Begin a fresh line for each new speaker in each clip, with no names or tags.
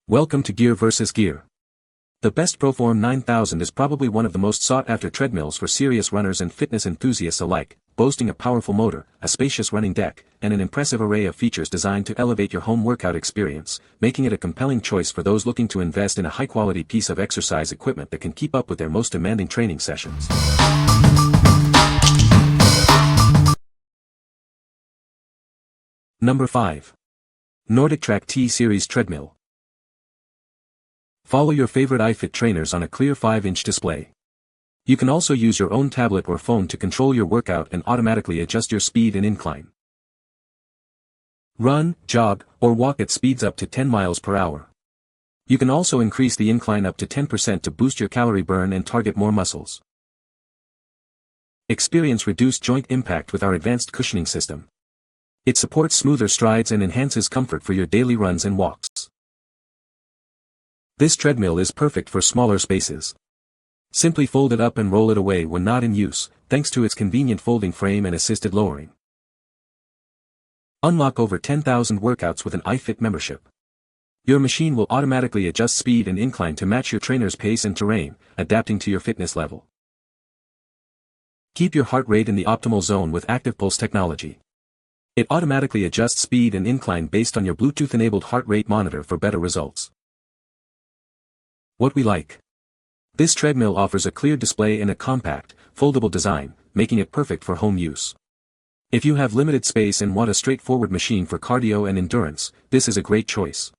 Welcome to Gear vs. Gear. The best Proform 9000 is probably one of the most sought-after treadmills for serious runners and fitness enthusiasts alike, boasting a powerful motor, a spacious running deck, and an impressive array of features designed to elevate your home workout experience, making it a compelling choice for those looking to invest in a high-quality piece of exercise equipment that can keep up with their most demanding training sessions. Number 5. NordicTrack T-Series Treadmill. Follow your favorite iFit trainers on a clear 5-inch display. You can also use your own tablet or phone to control your workout and automatically adjust your speed and incline. Run, jog, or walk at speeds up to 10 miles per hour. You can also increase the incline up to 10% to boost your calorie burn and target more muscles. Experience reduced joint impact with our advanced cushioning system. It supports smoother strides and enhances comfort for your daily runs and walks. This treadmill is perfect for smaller spaces. Simply fold it up and roll it away when not in use, thanks to its convenient folding frame and assisted lowering. Unlock over 10,000 workouts with an iFit membership. Your machine will automatically adjust speed and incline to match your trainer's pace and terrain, adapting to your fitness level. Keep your heart rate in the optimal zone with Active Pulse technology. It automatically adjusts speed and incline based on your Bluetooth-enabled heart rate monitor for better results. What we like. This treadmill offers a clear display and a compact, foldable design, making it perfect for home use. If you have limited space and want a straightforward machine for cardio and endurance, this is a great choice.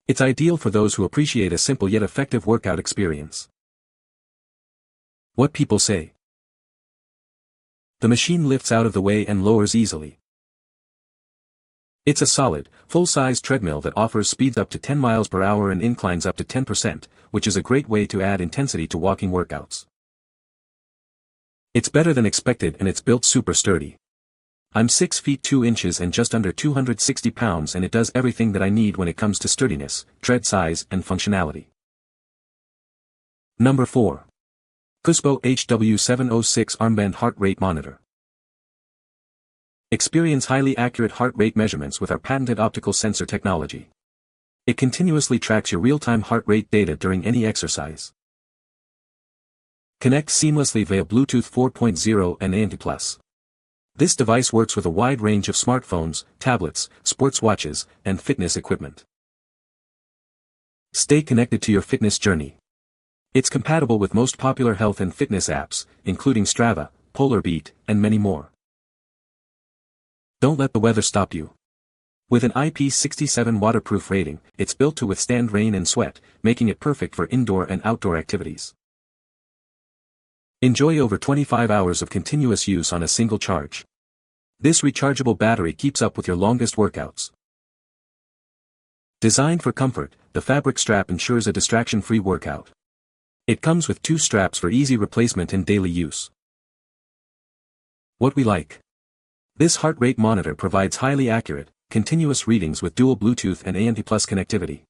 It's ideal for those who appreciate a simple yet effective workout experience. What people say. The machine lifts out of the way and lowers easily. It's a solid, full-size treadmill that offers speeds up to 10 miles per hour and inclines up to 10%, which is a great way to add intensity to walking workouts. It's better than expected and it's built super sturdy. I'm 6 feet 2 inches and just under 260 pounds, and it does everything that I need when it comes to sturdiness, tread size, and functionality. Number 4. COOSPO HW706 Armband Heart Rate Monitor. Experience highly accurate heart rate measurements with our patented optical sensor technology. It continuously tracks your real-time heart rate data during any exercise. Connect seamlessly via Bluetooth 4.0 and ANT+. This device works with a wide range of smartphones, tablets, sports watches, and fitness equipment. Stay connected to your fitness journey. It's compatible with most popular health and fitness apps, including Strava, Polarbeat, and many more. Don't let the weather stop you. With an IP67 waterproof rating, it's built to withstand rain and sweat, making it perfect for indoor and outdoor activities. Enjoy over 25 hours of continuous use on a single charge. This rechargeable battery keeps up with your longest workouts. Designed for comfort, the fabric strap ensures a distraction-free workout. It comes with 2 straps for easy replacement and daily use. What we like. This heart rate monitor provides highly accurate, continuous readings with dual Bluetooth and ANT+ connectivity.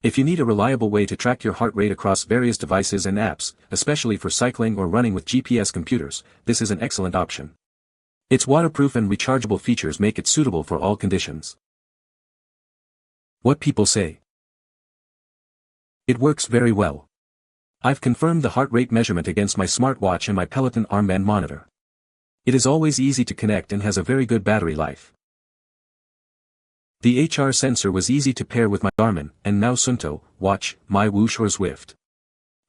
If you need a reliable way to track your heart rate across various devices and apps, especially for cycling or running with GPS computers, this is an excellent option. Its waterproof and rechargeable features make it suitable for all conditions. What people say. It works very well. I've confirmed the heart rate measurement against my smartwatch and my Peloton Armband monitor. It is always easy to connect and has a very good battery life. The HR sensor was easy to pair with my Garmin and now Suunto watch, my Whoosh or Zwift.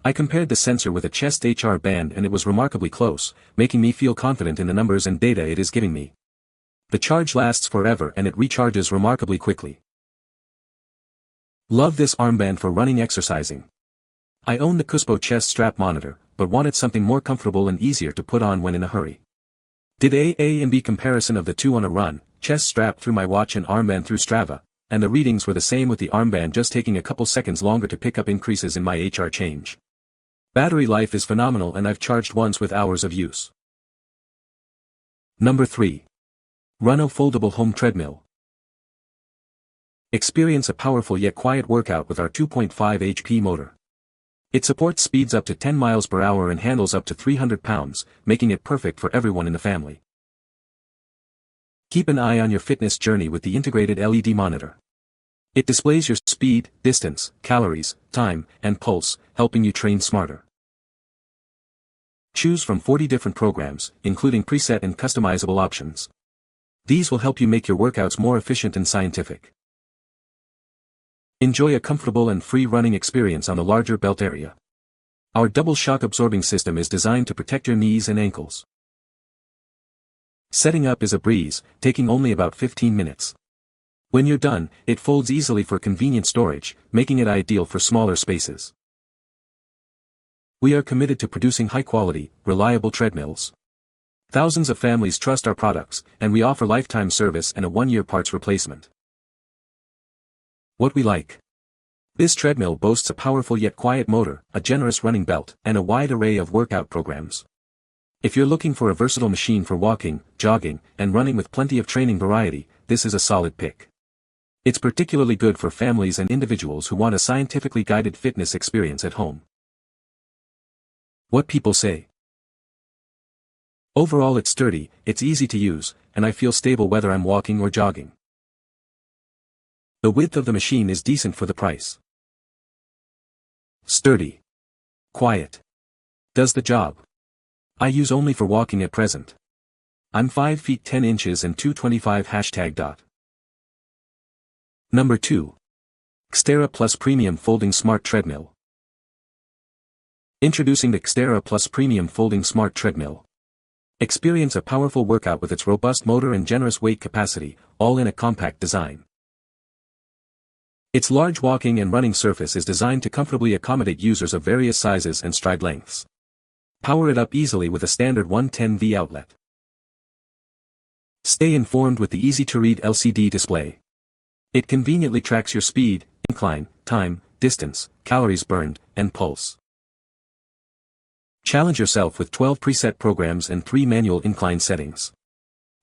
I compared the sensor with a chest HR band and it was remarkably close, making me feel confident in the numbers and data it is giving me. The charge lasts forever and it recharges remarkably quickly. Love this armband for running exercising. I own the COOSPO chest strap monitor, but wanted something more comfortable and easier to put on when in a hurry. Did A and B comparison of the two on a run, chest strap through my watch and armband through Strava, and the readings were the same, with the armband just taking a couple seconds longer to pick up increases in my HR change. Battery life is phenomenal and I've charged once with hours of use. Number 3. RUNOW Foldable Home Treadmill. Experience a powerful yet quiet workout with our 2.5 HP motor. It supports speeds up to 10 miles per hour and handles up to 300 pounds, making it perfect for everyone in the family. Keep an eye on your fitness journey with the integrated LED monitor. It displays your speed, distance, calories, time, and pulse, helping you train smarter. Choose from 40 different programs, including preset and customizable options. These will help you make your workouts more efficient and scientific. Enjoy a comfortable and free running experience on the larger belt area. Our double shock absorbing system is designed to protect your knees and ankles. Setting up is a breeze, taking only about 15 minutes. When you're done, it folds easily for convenient storage, making it ideal for smaller spaces. We are committed to producing high-quality, reliable treadmills. Thousands of families trust our products, and we offer lifetime service and a 1-year parts replacement. What we like. This treadmill boasts a powerful yet quiet motor, a generous running belt, and a wide array of workout programs. If you're looking for a versatile machine for walking, jogging, and running with plenty of training variety, this is a solid pick. It's particularly good for families and individuals who want a scientifically guided fitness experience at home. What people say. Overall it's sturdy, it's easy to use, and I feel stable whether I'm walking or jogging. The width of the machine is decent for the price. Sturdy. Quiet. Does the job. I use only for walking at present. I'm 5 feet 10 inches and 225 #. Number 2. XTERRA Plus Premium Folding Smart Treadmill. Introducing the XTERRA Plus Premium Folding Smart Treadmill. Experience a powerful workout with its robust motor and generous weight capacity, all in a compact design. Its large walking and running surface is designed to comfortably accommodate users of various sizes and stride lengths. Power it up easily with a standard 110V outlet. Stay informed with the easy-to-read LCD display. It conveniently tracks your speed, incline, time, distance, calories burned, and pulse. Challenge yourself with 12 preset programs and 3 manual incline settings.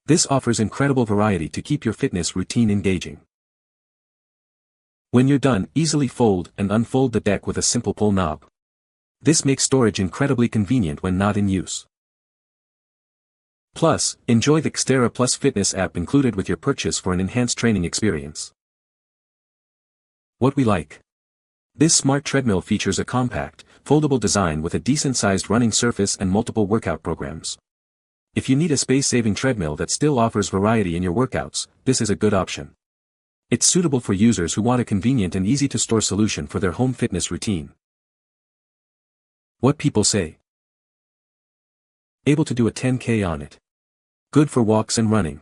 This offers incredible variety to keep your fitness routine engaging. When you're done, easily fold and unfold the deck with a simple pull knob. This makes storage incredibly convenient when not in use. Plus, enjoy the XTERRA Plus Fitness app included with your purchase for an enhanced training experience. What we like. This smart treadmill features a compact, foldable design with a decent-sized running surface and multiple workout programs. If you need a space-saving treadmill that still offers variety in your workouts, this is a good option. It's suitable for users who want a convenient and easy-to-store solution for their home fitness routine. What people say. Able to do a 10K on it. Good for walks and running.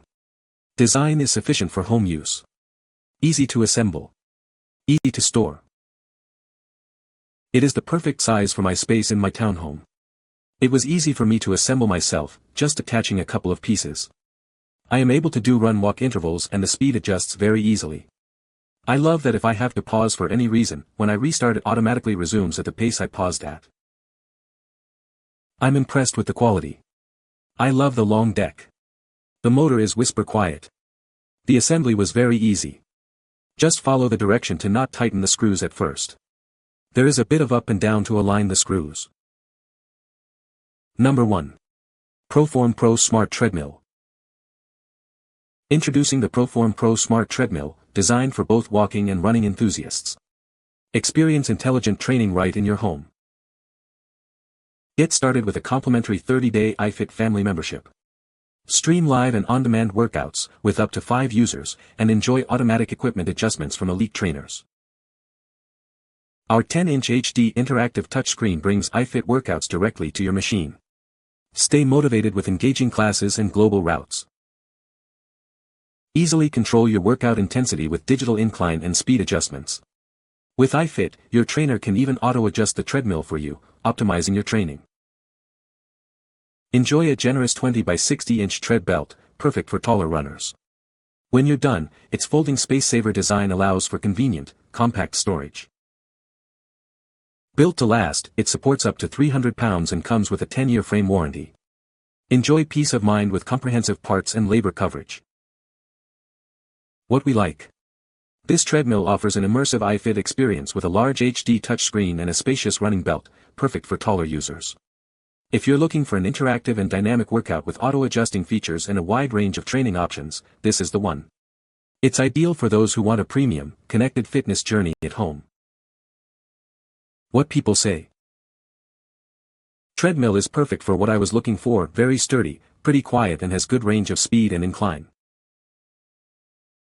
Design is sufficient for home use. Easy to assemble. Easy to store. It is the perfect size for my space in my townhome. It was easy for me to assemble myself, just attaching a couple of pieces. I am able to do run-walk intervals and the speed adjusts very easily. I love that if I have to pause for any reason, when I restart it automatically resumes at the pace I paused at. I'm impressed with the quality. I love the long deck. The motor is whisper quiet. The assembly was very easy. Just follow the direction to not tighten the screws at first. There is a bit of up and down to align the screws. Number 1. Proform Pro Smart Treadmill. Introducing the Proform Pro Smart Treadmill, designed for both walking and running enthusiasts. Experience intelligent training right in your home. Get started with a complimentary 30-day iFit family membership. Stream live and on-demand workouts, with up to 5 users, and enjoy automatic equipment adjustments from elite trainers. Our 10-inch HD interactive touchscreen brings iFit workouts directly to your machine. Stay motivated with engaging classes and global routes. Easily control your workout intensity with digital incline and speed adjustments. With iFit, your trainer can even auto-adjust the treadmill for you, optimizing your training. Enjoy a generous 20 by 60 inch tread belt, perfect for taller runners. When you're done, its folding space-saver design allows for convenient, compact storage. Built to last, it supports up to 300 pounds and comes with a 10-year frame warranty. Enjoy peace of mind with comprehensive parts and labor coverage. What we like. This treadmill offers an immersive iFit experience with a large HD touchscreen and a spacious running belt, perfect for taller users. If you're looking for an interactive and dynamic workout with auto-adjusting features and a wide range of training options, this is the one. It's ideal for those who want a premium, connected fitness journey at home. What people say. Treadmill is perfect for what I was looking for, very sturdy, pretty quiet and has good range of speed and incline.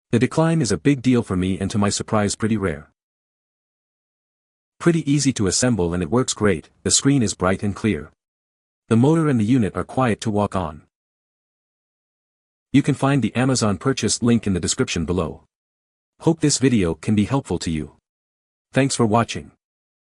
The decline is a big deal for me and to my surprise pretty rare. Pretty easy to assemble and it works great, the screen is bright and clear. The motor and the unit are quiet to walk on. You can find the Amazon purchase link in the description below. Hope this video can be helpful to you. Thanks for watching.